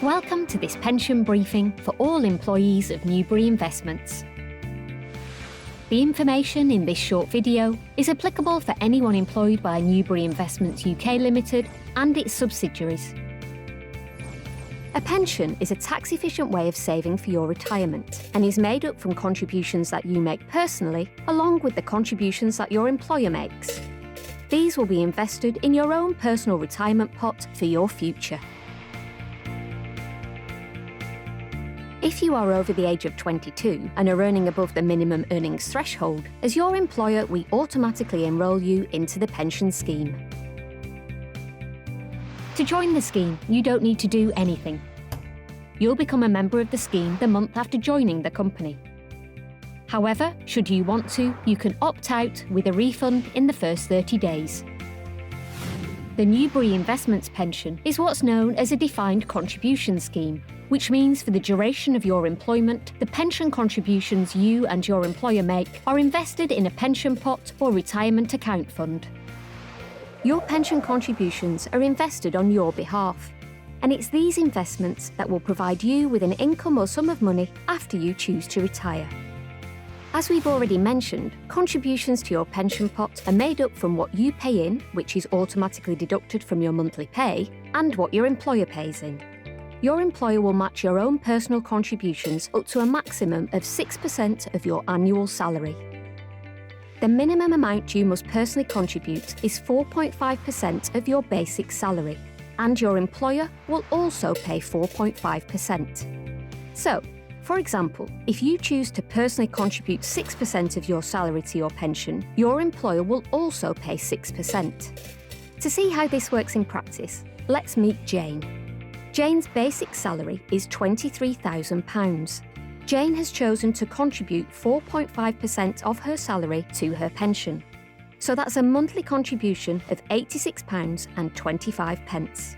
Welcome to this pension briefing for all employees of Newbury Investments. The information in this short video is applicable for anyone employed by Newbury Investments UK Limited and its subsidiaries. A pension is a tax-efficient way of saving for your retirement and is made up from contributions that you make personally, along with the contributions that your employer makes. These will be invested in your own personal retirement pot for your future. If you are over the age of 22 and are earning above the minimum earnings threshold, as your employer, we automatically enrol you into the pension scheme. To join the scheme, you don't need to do anything. You'll become a member of the scheme the month after joining the company. However, should you want to, you can opt out with a refund in the first 30 days. The Newbury Investments pension is what's known as a defined contribution scheme, which means for the duration of your employment, the pension contributions you and your employer make are invested in a pension pot or retirement account fund. Your pension contributions are invested on your behalf, and it's these investments that will provide you with an income or sum of money after you choose to retire. As we've already mentioned, contributions to your pension pot are made up from what you pay in, which is automatically deducted from your monthly pay, and what your employer pays in. Your employer will match your own personal contributions up to a maximum of 6% of your annual salary. The minimum amount you must personally contribute is 4.5% of your basic salary, and your employer will also pay 4.5%. So, for example, if you choose to personally contribute 6% of your salary to your pension, your employer will also pay 6%. To see how this works in practice, let's meet Jane. Jane's basic salary is £23,000. Jane has chosen to contribute 4.5% of her salary to her pension. So that's a monthly contribution of £86.25.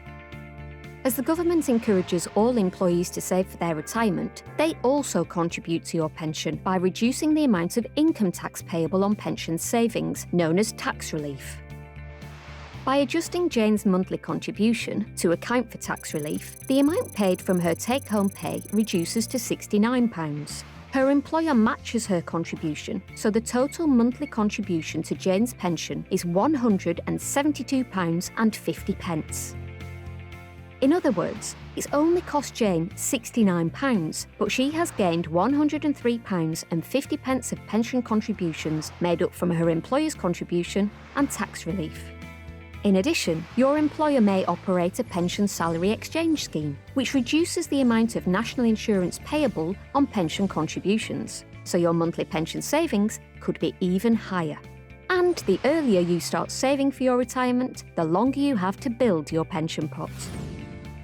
As the government encourages all employees to save for their retirement, they also contribute to your pension by reducing the amount of income tax payable on pension savings, known as tax relief. By adjusting Jane's monthly contribution to account for tax relief, the amount paid from her take-home pay reduces to £69. Her employer matches her contribution, so the total monthly contribution to Jane's pension is £172.50. In other words, it's only cost Jane £69, but she has gained £103.50 of pension contributions made up from her employer's contribution and tax relief. In addition, your employer may operate a pension salary exchange scheme, which reduces the amount of national insurance payable on pension contributions, so your monthly pension savings could be even higher. And the earlier you start saving for your retirement, the longer you have to build your pension pot.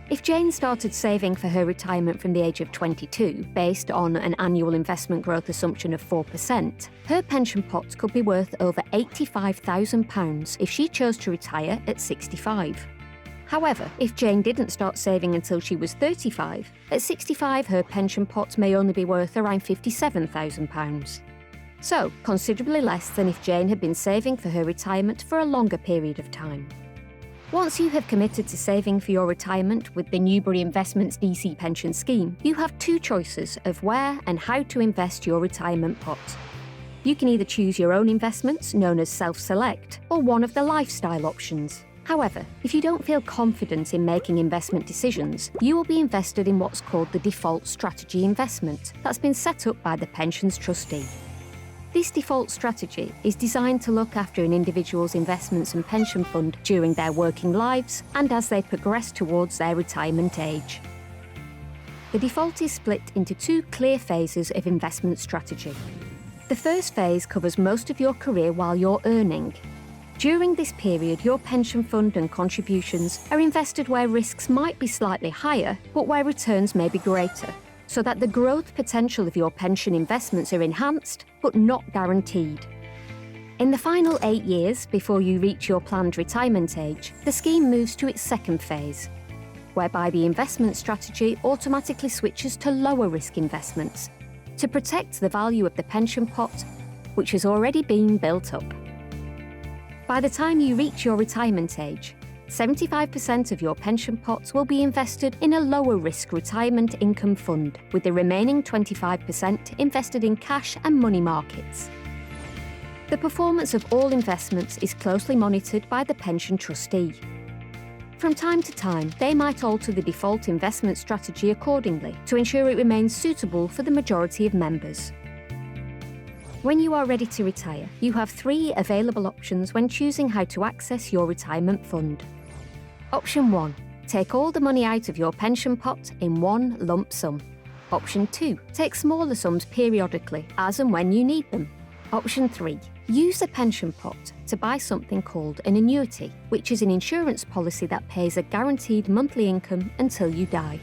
If Jane started saving for her retirement from the age of 22, based on an annual investment growth assumption of 4%, her pension pot could be worth over £85,000 if she chose to retire at 65. However, if Jane didn't start saving until she was 35, at 65 her pension pot may only be worth around £57,000. So, considerably less than if Jane had been saving for her retirement for a longer period of time. Once you have committed to saving for your retirement with the Newbury Investments DC pension scheme, you have two choices of where and how to invest your retirement pot. You can either choose your own investments, known as self-select, or one of the lifestyle options. However, if you don't feel confident in making investment decisions, you will be invested in what's called the default strategy investment that's been set up by the pensions trustee. This default strategy is designed to look after an individual's investments and pension fund during their working lives and as they progress towards their retirement age. The default is split into two clear phases of investment strategy. The first phase covers most of your career while you're earning. During this period, your pension fund and contributions are invested where risks might be slightly higher, but where returns may be greater, so that the growth potential of your pension investments are enhanced, but not guaranteed. In the final 8 years before you reach your planned retirement age, the scheme moves to its second phase, whereby the investment strategy automatically switches to lower risk investments to protect the value of the pension pot, which has already been built up. By the time you reach your retirement age, 75% of your pension pot will be invested in a lower risk retirement income fund, with the remaining 25% invested in cash and money markets. The performance of all investments is closely monitored by the pension trustee. From time to time, they might alter the default investment strategy accordingly to ensure it remains suitable for the majority of members. When you are ready to retire, you have 3 available options when choosing how to access your retirement fund. Option 1. Take all the money out of your pension pot in one lump sum. Option 2. Take smaller sums periodically, as and when you need them. Option 3. Use the pension pot to buy something called an annuity, which is an insurance policy that pays a guaranteed monthly income until you die.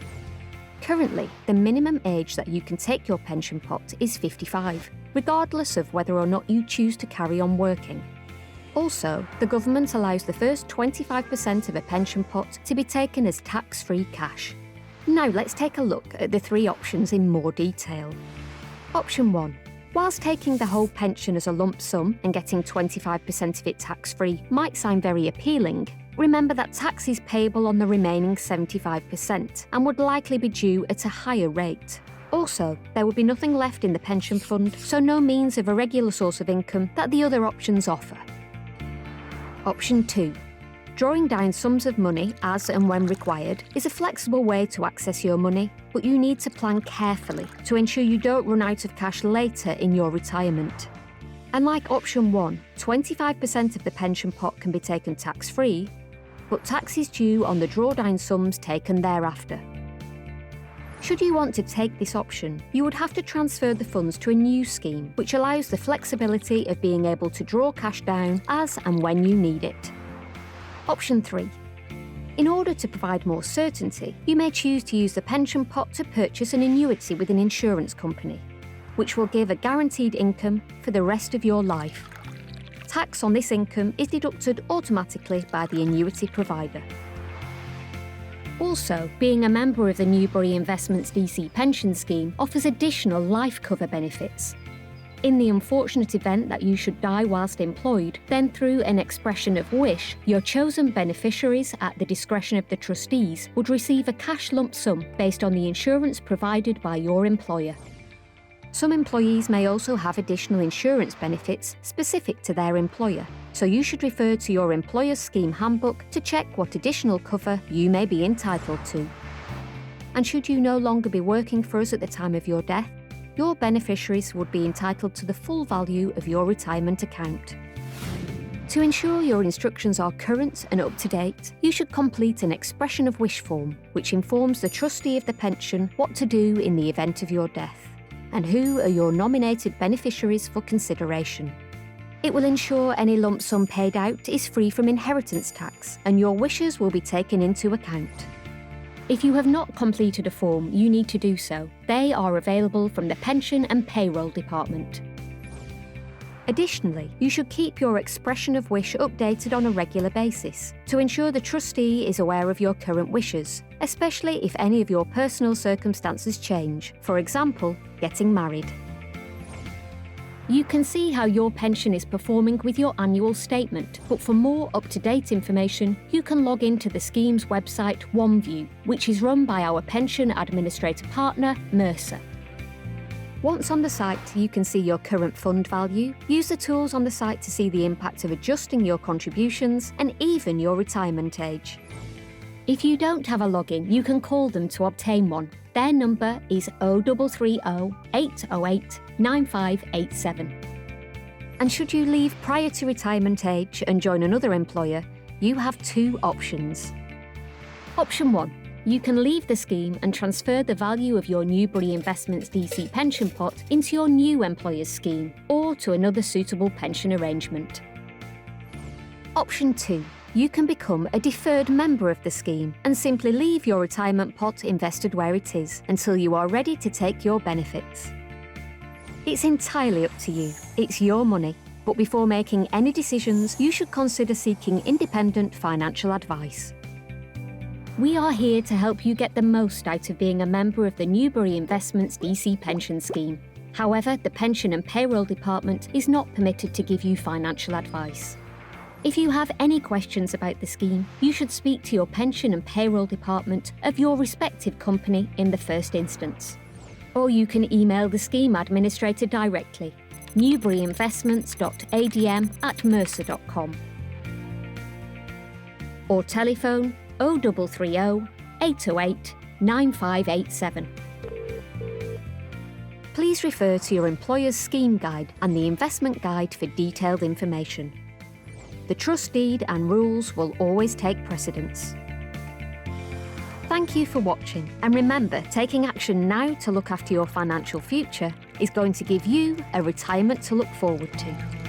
Currently, the minimum age that you can take your pension pot is 55, regardless of whether or not you choose to carry on working. Also, the government allows the first 25% of a pension pot to be taken as tax-free cash. Now let's take a look at the 3 options in more detail. Option 1. Whilst taking the whole pension as a lump sum and getting 25% of it tax-free might sound very appealing, remember that tax is payable on the remaining 75% and would likely be due at a higher rate. Also, there would be nothing left in the pension fund, so no means of a regular source of income that the other options offer. Option 2. Drawing down sums of money as and when required is a flexible way to access your money, but you need to plan carefully to ensure you don't run out of cash later in your retirement. Unlike option 1, 25% of the pension pot can be taken tax-free, but tax is due on the drawdown sums taken thereafter. Should you want to take this option, you would have to transfer the funds to a new scheme, which allows the flexibility of being able to draw cash down as and when you need it. Option 3. In order to provide more certainty, you may choose to use the pension pot to purchase an annuity with an insurance company, which will give a guaranteed income for the rest of your life. Tax on this income is deducted automatically by the annuity provider. Also, being a member of the Newbury Investments DC pension scheme offers additional life cover benefits. In the unfortunate event that you should die whilst employed, then through an expression of wish, your chosen beneficiaries at the discretion of the trustees would receive a cash lump sum based on the insurance provided by your employer. Some employees may also have additional insurance benefits specific to their employer, so you should refer to your employer's scheme handbook to check what additional cover you may be entitled to. And should you no longer be working for us at the time of your death, your beneficiaries would be entitled to the full value of your retirement account. To ensure your instructions are current and up to date, you should complete an expression of wish form, which informs the trustee of the pension what to do in the event of your death, and who are your nominated beneficiaries for consideration. It will ensure any lump sum paid out is free from inheritance tax, and your wishes will be taken into account. If you have not completed a form, you need to do so. They are available from the Pension and Payroll Department. Additionally, you should keep your expression of wish updated on a regular basis to ensure the trustee is aware of your current wishes, especially if any of your personal circumstances change, for example, getting married. You can see how your pension is performing with your annual statement, but for more up-to-date information, you can log into the scheme's website OneView, which is run by our pension administrator partner, Mercer. Once on the site, you can see your current fund value, use the tools on the site to see the impact of adjusting your contributions, and even your retirement age. If you don't have a login, you can call them to obtain one. Their number is 0330 808 9587. And should you leave prior to retirement age and join another employer, you have 2 options. Option 1. You can leave the scheme and transfer the value of your Newbury Investments DC pension pot into your new employer's scheme or to another suitable pension arrangement. Option 2. You can become a deferred member of the scheme and simply leave your retirement pot invested where it is until you are ready to take your benefits. It's entirely up to you. It's your money. But before making any decisions, you should consider seeking independent financial advice. We are here to help you get the most out of being a member of the Newbury Investments DC pension scheme. However, the Pension and Payroll Department is not permitted to give you financial advice. If you have any questions about the scheme, you should speak to your pension and payroll department of your respective company in the first instance. Or you can email the scheme administrator directly, newburyinvestments.adm@mercer.com. Or telephone 0330 808 9587. Please refer to your employer's scheme guide and the investment guide for detailed information. The trust deed and rules will always take precedence. Thank you for watching, and remember, taking action now to look after your financial future is going to give you a retirement to look forward to.